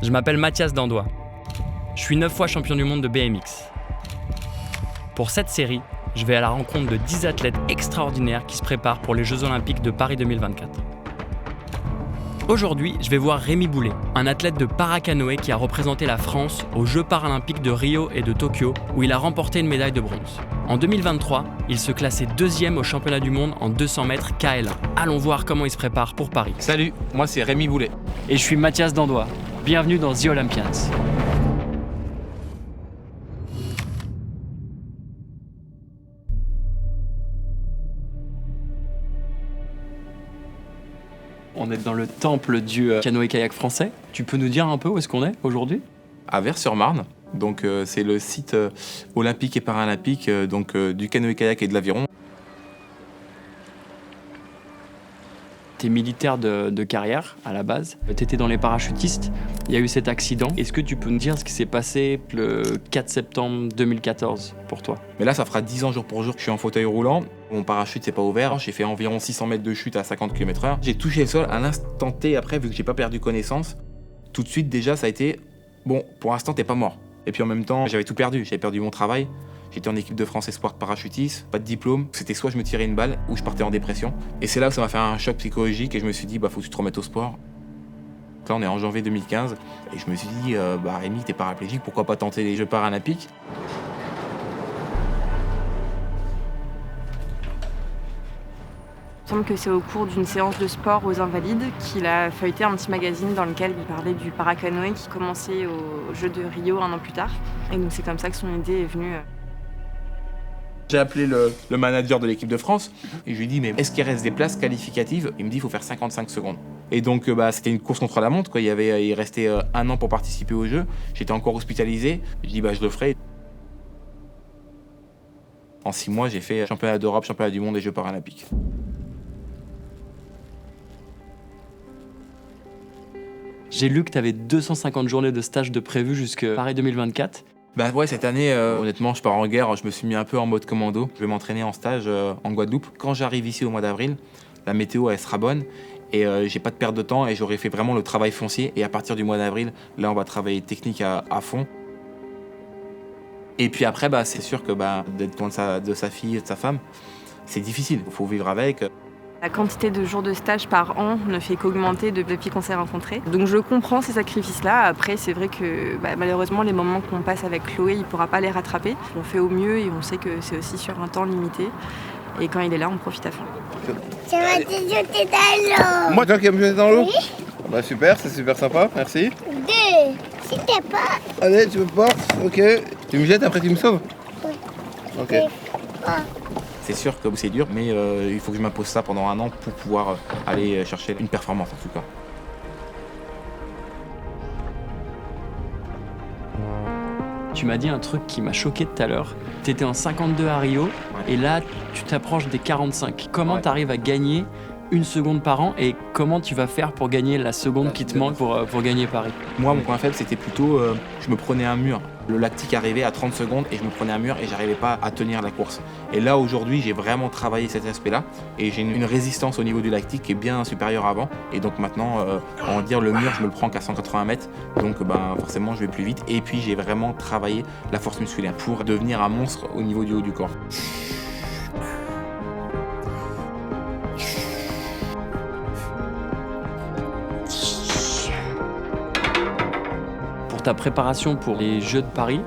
Je m'appelle Mathias Dandois. Je suis 9 fois champion du monde de BMX. Pour cette série, je vais à la rencontre de 10 athlètes extraordinaires qui se préparent pour les Jeux Olympiques de Paris 2024. Aujourd'hui, je vais voir Rémi Boulet, un athlète de paracanoë qui a représenté la France aux Jeux paralympiques de Rio et de Tokyo, où il a remporté une médaille de bronze. En 2023, il se classait 2e au championnat du monde en 200 mètres KL1. Allons voir comment il se prépare pour Paris. Salut, moi c'est Rémi Boulet. Et je suis Mathias Dandois. Bienvenue dans The Olympians. On est dans le temple du canoë-kayak français. Tu peux nous dire un peu où est-ce qu'on est aujourd'hui ? À Vers-sur-Marne, donc c'est le site olympique et paralympique du canoë-kayak et de l'aviron. T'es militaire de carrière à la base. T'étais dans les parachutistes. Il y a eu cet accident. Est-ce que tu peux nous dire ce qui s'est passé le 4 septembre 2014 pour toi ? Mais là, ça fera 10 ans jour pour jour que je suis en fauteuil roulant. Mon parachute s'est pas ouvert. J'ai fait environ 600 mètres de chute à 50 km/h. J'ai touché le sol à l'instant T après, vu que j'ai pas perdu connaissance. Tout de suite, déjà, ça a été bon, pour l'instant, t'es pas mort. Et puis en même temps, j'avais tout perdu. J'avais perdu mon travail. J'étais en équipe de France Espoir de parachutiste, pas de diplôme. C'était soit je me tirais une balle ou je partais en dépression. Et c'est là où ça m'a fait un choc psychologique et je me suis dit, faut que tu te remettes au sport. Là, on est en janvier 2015 et je me suis dit, Rémi, t'es paraplégique, pourquoi pas tenter les Jeux paralympiques ? Il semble que c'est au cours d'une séance de sport aux Invalides qu'il a feuilleté un petit magazine dans lequel il parlait du paracanoë qui commençait aux Jeux de Rio un an plus tard. Et donc c'est comme ça que son idée est venue. J'ai appelé le manager de l'équipe de France et je lui ai dit, mais est-ce qu'il reste des places qualificatives ? Il me dit, il faut faire 55 secondes. Et donc c'était une course contre la montre, quoi. Il restait 1 an pour participer aux Jeux. J'étais encore hospitalisé. Je dis, je le ferai. En 6 mois, j'ai fait championnat d'Europe, championnat du monde et Jeux paralympiques. J'ai lu que tu avais 250 journées de stage de prévues jusqu'à Paris 2024. Cette année, honnêtement, je pars en guerre. Je me suis mis un peu en mode commando. Je vais m'entraîner en stage en Guadeloupe. Quand j'arrive ici au mois d'avril, la météo, elle sera bonne. Et j'ai pas de perte de temps et j'aurai fait vraiment le travail foncier. Et à partir du mois d'avril, là, on va travailler technique à fond. Et puis après, c'est sûr que d'être loin de sa fille et de sa femme, c'est difficile. Il faut vivre avec. La quantité de jours de stage par an ne fait qu'augmenter depuis qu'on s'est rencontrés. Donc je comprends ces sacrifices-là. Après, c'est vrai que malheureusement, les moments qu'on passe avec Chloé, il ne pourra pas les rattraper. On fait au mieux et on sait que c'est aussi sur un temps limité. Et quand il est là, on profite à fond. Tu vas te jeter dans l'eau. Moi, toi qui vas me jeter dans l'eau ? Oui. Super, c'est super sympa, merci. 2, si t'es pas. Allez, tu me portes, ok. Tu me jettes, après tu me sauves ? Oui. Ok. C'est sûr que c'est dur, mais il faut que je m'impose ça pendant 1 an pour pouvoir aller chercher une performance en tout cas. Tu m'as dit un truc qui m'a choqué tout à l'heure. Tu étais en 52 à Rio et là, tu t'approches des 45. Comment tu arrives à gagner 1 seconde par an et comment tu vas faire pour gagner la seconde qui te manque pour gagner Paris ? Moi, mon point faible, c'était plutôt je me prenais un mur. Le lactique arrivait à 30 secondes et je me prenais un mur et j'arrivais pas à tenir la course. Et là, aujourd'hui, j'ai vraiment travaillé cet aspect-là et j'ai une résistance au niveau du lactique qui est bien supérieure à avant. Et donc maintenant, on va dire le mur, je me le prends qu'à 180 mètres. Donc forcément, je vais plus vite. Et puis, j'ai vraiment travaillé la force musculaire pour devenir un monstre au niveau du haut du corps. Pour ta préparation pour les Jeux de Paris,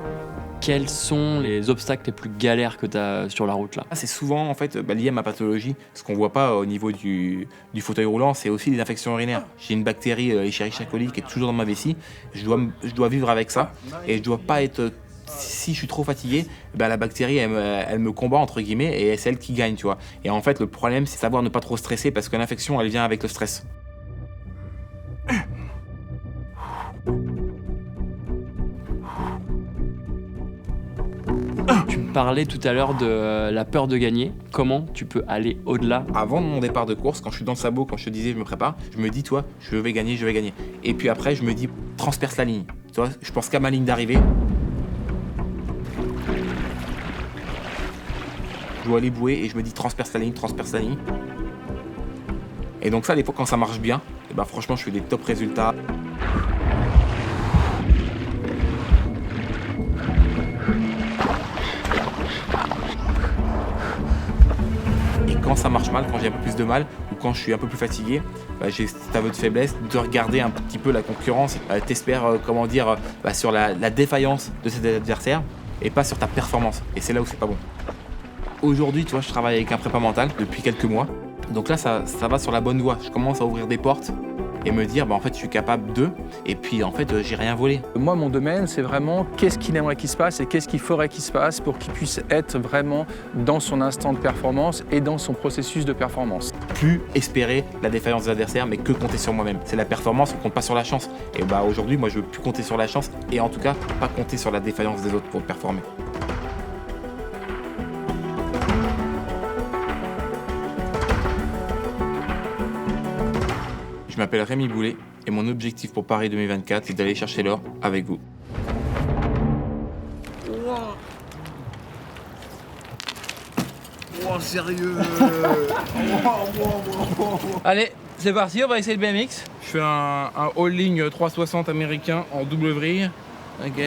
quels sont les obstacles les plus galères que tu as sur la route là ? C'est souvent en fait lié à ma pathologie. Ce qu'on voit pas au niveau du fauteuil roulant, c'est aussi les infections urinaires. J'ai une bactérie Escherichia coli qui est toujours dans ma vessie. Je dois vivre avec ça et je dois pas être. Si je suis trop fatigué, la bactérie elle me combat entre guillemets et c'est elle qui gagne, tu vois. Et en fait le problème c'est savoir ne pas trop stresser parce que l'infection elle vient avec le stress. Tu me parlais tout à l'heure de la peur de gagner. Comment tu peux aller au-delà ? Avant mon départ de course, quand je suis dans le sabot, quand je te disais je me prépare, je me dis toi, je vais gagner. Et puis après je me dis transperce la ligne. Tu vois, je pense qu'à ma ligne d'arrivée. Je dois aller bouer et je me dis transperce la ligne. Et donc ça, des fois quand ça marche bien, franchement je fais des top résultats. quand ça marche mal, quand j'ai un peu plus de mal ou quand je suis un peu plus fatigué, j'ai cet aveu de faiblesse de regarder un petit peu la concurrence. T'espères, sur la défaillance de cet adversaire et pas sur ta performance. Et c'est là où c'est pas bon. Aujourd'hui, tu vois, je travaille avec un prépa mental depuis quelques mois. Donc là, ça va sur la bonne voie. Je commence à ouvrir des portes et me dire, en fait, je suis capable de. Et puis, en fait, j'ai rien volé. Moi, mon domaine, c'est vraiment qu'est-ce qu'il aimerait qu'il se passe et qu'est-ce qu'il faudrait qu'il se passe pour qu'il puisse être vraiment dans son instant de performance et dans son processus de performance. Plus espérer la défaillance des adversaires, mais que compter sur moi-même. C'est la performance, on compte pas sur la chance. Et aujourd'hui, moi, je veux plus compter sur la chance et en tout cas, pas compter sur la défaillance des autres pour performer. Je m'appelle Rémi Boulet et mon objectif pour Paris 2024, c'est d'aller chercher l'or avec vous. Oh, sérieux. Allez, c'est parti, on va essayer le BMX. Je fais un all-ling 360 américain en double vrille. Ok.